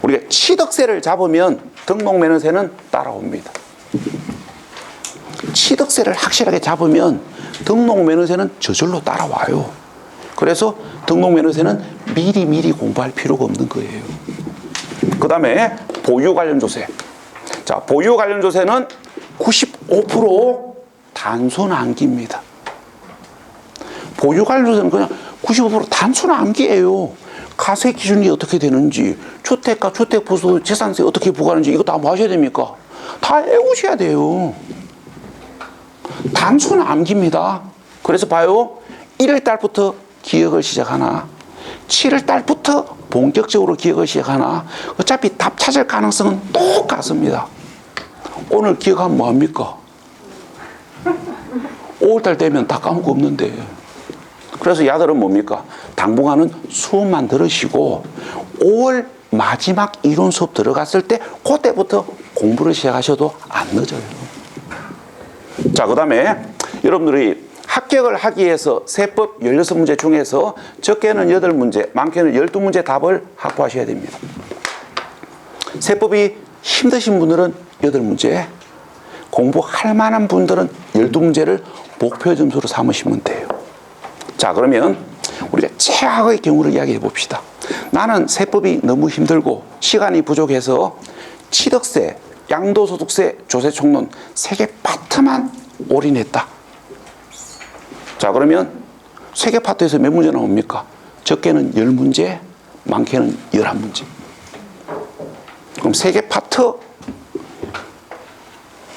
우리가 취득세를 잡으면 등록면허세는 따라옵니다. 취득세를 확실하게 잡으면 등록면허세는 저절로 따라와요. 그래서 등록면허세는 미리 공부할 필요가 없는 거예요. 그 다음에 보유 관련 조세. 자, 보유 관련 조세는 95% 단순 암기입니다. 보유 관련 조세는 그냥 95% 단순 암기예요. 가세 기준이 어떻게 되는지, 주택과 주택부수 재산세 어떻게 부과하는지 이거 다 뭐 하셔야 됩니까? 다 외우셔야 돼요. 단순 암기입니다. 그래서 봐요. 1월 달부터 기억을 시작하나 7월 달부터 본격적으로 기억을 시작하나 어차피 답 찾을 가능성은 똑같습니다. 오늘 기억하면 뭐합니까? 5월 달 되면 다 까먹고 없는데. 그래서 야들은 뭡니까? 당분간은 수업만 들으시고 5월 마지막 이론 수업 들어갔을 때 그때부터 공부를 시작하셔도 안 늦어요. 자, 그 다음에 여러분들이 합격을 하기 위해서 세법 16문제 중에서 적게는 8문제, 많게는 12문제 답을 확보하셔야 됩니다. 세법이 힘드신 분들은 8문제, 공부할 만한 분들은 12문제를 목표 점수로 삼으시면 돼요. 자, 그러면 우리가 최악의 경우를 이야기해 봅시다. 나는 세법이 너무 힘들고 시간이 부족해서 취득세, 양도소득세, 조세총론 3개 파트만 올인했다. 자, 그러면 3개 파트에서 몇 문제 나옵니까? 적게는 10문제, 많게는 11문제. 그럼 3개 파트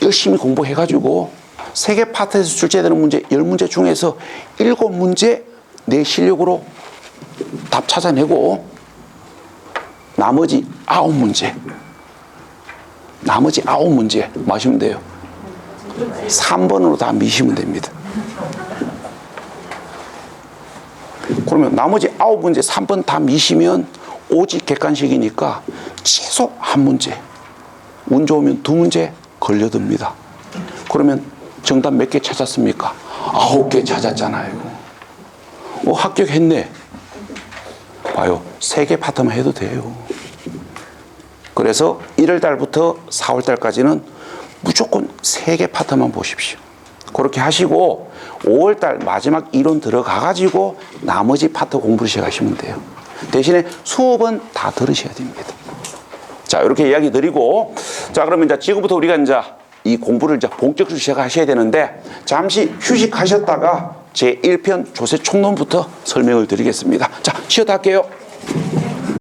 열심히 공부해가지고 3개 파트에서 출제되는 문제 10문제 중에서 7문제 내 실력으로 답 찾아내고 나머지 9문제 마시면 돼요. 3번으로 다 미시면 됩니다. 그러면 나머지 9문제 3번 다 미시면 오직 객관식이니까 최소 1문제, 운 좋으면 2문제 걸려듭니다. 그러면 정답 몇 개 찾았습니까? 9개 찾았잖아요. 합격했네. 봐요. 3개 파트만 해도 돼요. 그래서 1월 달부터 4월 달까지는 무조건 3개 파트만 보십시오. 그렇게 하시고 5월 달 마지막 이론 들어가가지고 나머지 파트 공부를 시작하시면 돼요. 대신에 수업은 다 들으셔야 됩니다. 자, 이렇게 이야기 드리고, 자, 그러면 이제 지금부터 우리가 이제 이 공부를 이제 본격적으로 시작하셔야 되는데, 잠시 휴식하셨다가 제 1편 조세 총론부터 설명을 드리겠습니다. 자, 쉬었다 할게요.